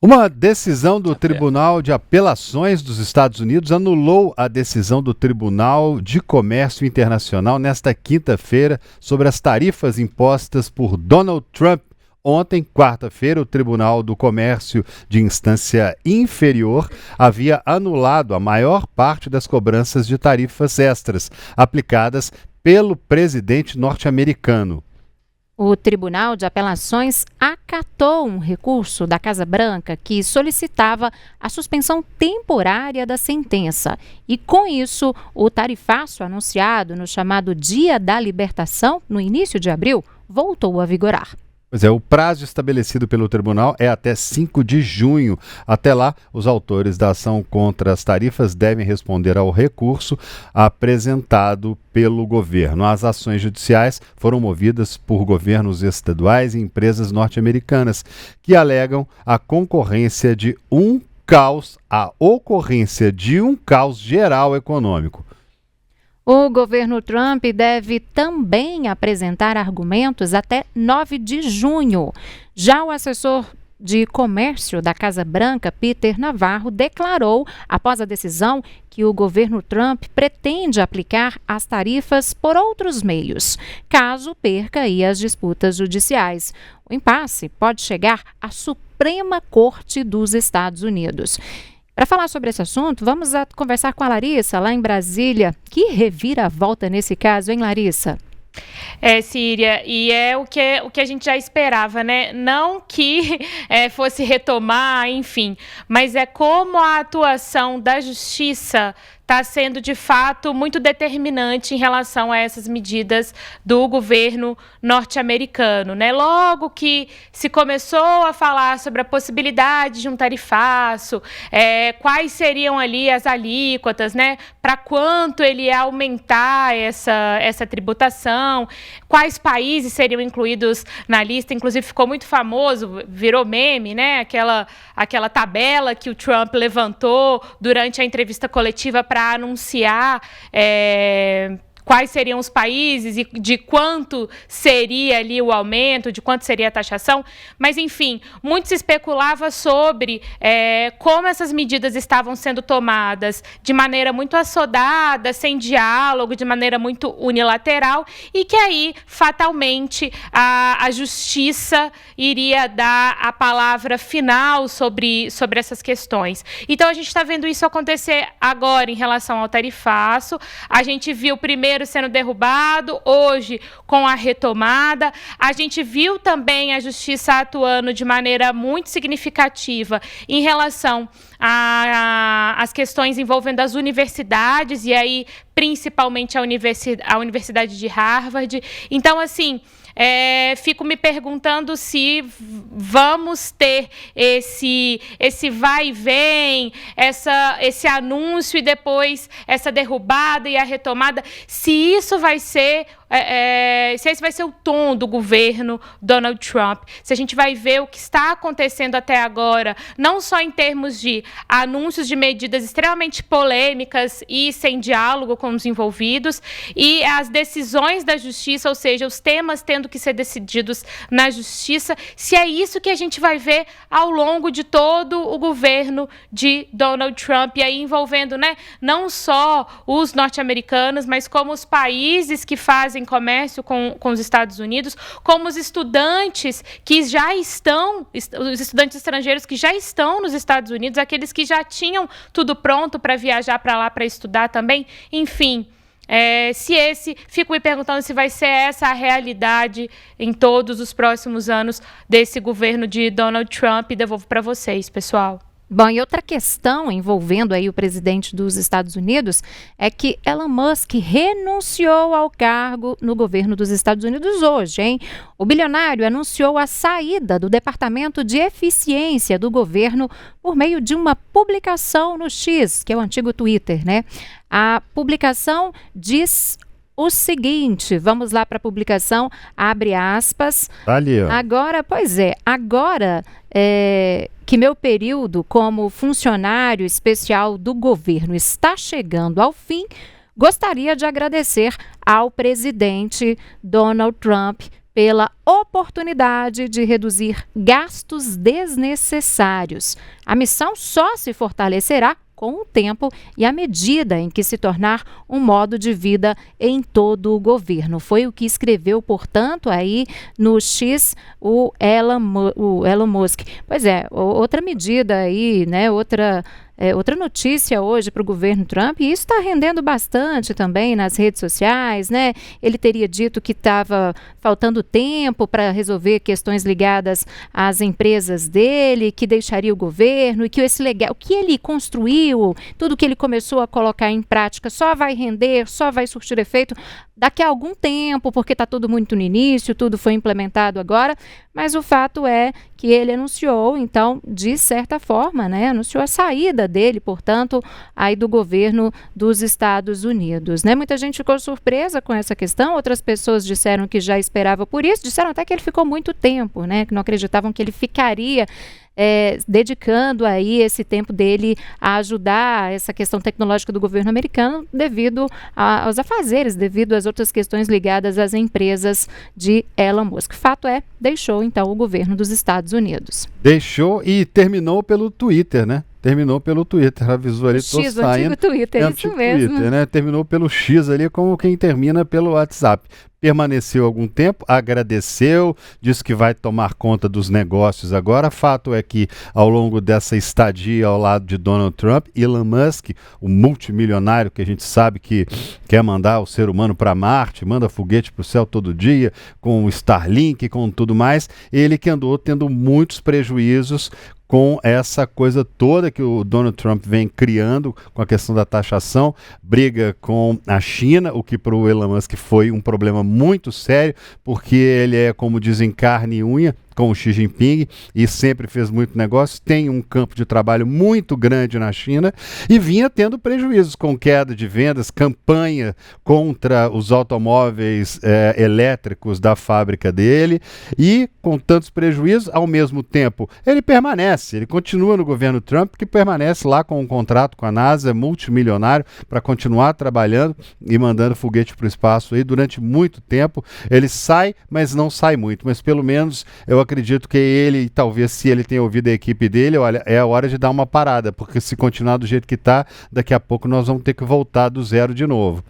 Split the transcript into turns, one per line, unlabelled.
Uma decisão do
Até.
Tribunal de Apelações dos Estados Unidos anulou a decisão do Tribunal de Comércio Internacional nesta quinta-feira sobre as tarifas impostas por Donald Trump. Ontem, quarta-feira, o Tribunal do Comércio de instância inferior havia anulado a maior parte das cobranças de tarifas extras aplicadas pelo presidente norte-americano.
O Tribunal de Apelações acatou um recurso da Casa Branca que solicitava a suspensão temporária da sentença. E, com isso, o tarifaço anunciado no chamado Dia da Libertação, no início de abril, voltou a vigorar.
Pois é, o prazo estabelecido pelo tribunal é até 5 de junho. Até lá, os autores da ação contra as tarifas devem responder ao recurso apresentado pelo governo. As ações judiciais foram movidas por governos estaduais e empresas norte-americanas que alegam a ocorrência de um caos geral econômico.
O governo Trump deve também apresentar argumentos até 9 de junho. Já o assessor de comércio da Casa Branca, Peter Navarro, declarou, após a decisão, que o governo Trump pretende aplicar as tarifas por outros meios, caso perca aí as disputas judiciais. O impasse pode chegar à Suprema Corte dos Estados Unidos. Para falar sobre esse assunto, vamos conversar com a Larissa, lá em Brasília. Que reviravolta nesse caso, hein, Larissa?
Síria, e é o que a gente já esperava, né? Não que fosse retomar, enfim, mas é como a atuação da justiça está sendo, de fato, muito determinante em relação a essas medidas do governo norte-americano, né? Logo que se começou a falar sobre a possibilidade de um tarifaço, quais seriam ali as alíquotas, né? Para quanto ele ia aumentar essa tributação, quais países seriam incluídos na lista, inclusive ficou muito famoso, virou meme, né? Aquela tabela que o Trump levantou durante a entrevista coletiva para anunciar quais seriam os países e de quanto seria ali o aumento, de quanto seria a taxação. Mas, enfim, muito se especulava sobre como essas medidas estavam sendo tomadas de maneira muito assodada, sem diálogo, de maneira muito unilateral, e que aí, fatalmente, a justiça iria dar a palavra final sobre essas questões. Então, a gente está vendo isso acontecer agora em relação ao tarifaço. A gente viu primeiro sendo derrubado, hoje com a retomada. A gente viu também a justiça atuando de maneira muito significativa em relação às questões envolvendo as universidades, e aí principalmente a Universidade de Harvard. Então, assim, fico me perguntando se vamos ter esse vai e vem, esse anúncio e depois essa derrubada e a retomada, se isso vai ser se esse vai ser o tom do governo Donald Trump, se a gente vai ver o que está acontecendo até agora, não só em termos de anúncios de medidas extremamente polêmicas e sem diálogo com os envolvidos, e as decisões da justiça, ou seja, os temas tendo que ser decididos na justiça, se é isso que a gente vai ver ao longo de todo o governo de Donald Trump, e aí envolvendo, né, não só os norte-americanos, mas como os países que fazem comércio com os Estados Unidos, como os estudantes que já estão, os estudantes estrangeiros que já estão nos Estados Unidos, aqueles que já tinham tudo pronto para viajar para lá para estudar também, enfim. Fico me perguntando se vai ser essa a realidade em todos os próximos anos desse governo de Donald Trump. E devolvo para vocês, pessoal.
Bom, e outra questão envolvendo aí o presidente dos Estados Unidos é que Elon Musk renunciou ao cargo no governo dos Estados Unidos hoje, hein? O bilionário anunciou a saída do Departamento de Eficiência do governo por meio de uma publicação no X, que é o antigo Twitter, né? A publicação diz o seguinte, vamos lá para a publicação, abre aspas.
Ali, ó.
Agora que meu período como funcionário especial do governo está chegando ao fim, gostaria de agradecer ao presidente Donald Trump pela oportunidade de reduzir gastos desnecessários. A missão só se fortalecerá com o tempo e à medida em que se tornar um modo de vida em todo o governo. Foi o que escreveu, portanto, aí no X o Elon Musk. Pois é, outra medida aí, né, outra notícia hoje para o governo Trump, e isso está rendendo bastante também nas redes sociais, né? Ele teria dito que estava faltando tempo para resolver questões ligadas às empresas dele, que deixaria o governo e que o que ele construiu, tudo que ele começou a colocar em prática só vai render, só vai surtir efeito daqui a algum tempo, porque está tudo muito no início, tudo foi implementado agora, mas o fato é que ele anunciou, então, de certa forma, né, anunciou a saída dele, portanto, aí do governo dos Estados Unidos, né? Muita gente ficou surpresa com essa questão, outras pessoas disseram que já esperava por isso, disseram até que ele ficou muito tempo, né, que não acreditavam que ele ficaria dedicando aí esse tempo dele a ajudar essa questão tecnológica do governo americano devido aos afazeres, devido às outras questões ligadas às empresas de Elon Musk. Fato é, deixou então o governo dos Estados Unidos.
Deixou e terminou pelo Twitter, né? Terminou pelo Twitter, avisou ali, tô
X,
saindo.
o antigo Twitter, isso mesmo.
Twitter, né? Terminou pelo X ali, como quem termina pelo WhatsApp. Permaneceu algum tempo, agradeceu, disse que vai tomar conta dos negócios agora. Fato é que, ao longo dessa estadia ao lado de Donald Trump, Elon Musk, o multimilionário que a gente sabe que quer mandar o ser humano para Marte, manda foguete para o céu todo dia, com o Starlink, com tudo mais, ele que andou tendo muitos prejuízos com essa coisa toda que o Donald Trump vem criando com a questão da taxação, briga com a China, o que para o Elon Musk foi um problema muito sério, porque ele é, como dizem, carne e unha com o Xi Jinping e sempre fez muito negócio, tem um campo de trabalho muito grande na China e vinha tendo prejuízos com queda de vendas, campanha contra os automóveis elétricos da fábrica dele e com tantos prejuízos, ao mesmo tempo ele permanece, ele continua no governo Trump, que permanece lá com um contrato com a NASA multimilionário para continuar trabalhando e mandando foguete para o espaço aí durante muito tempo. Ele sai, mas não sai muito, mas pelo menos eu acredito que ele, talvez se ele tenha ouvido a equipe dele, olha, é a hora de dar uma parada, porque se continuar do jeito que está, daqui a pouco nós vamos ter que voltar do zero de novo.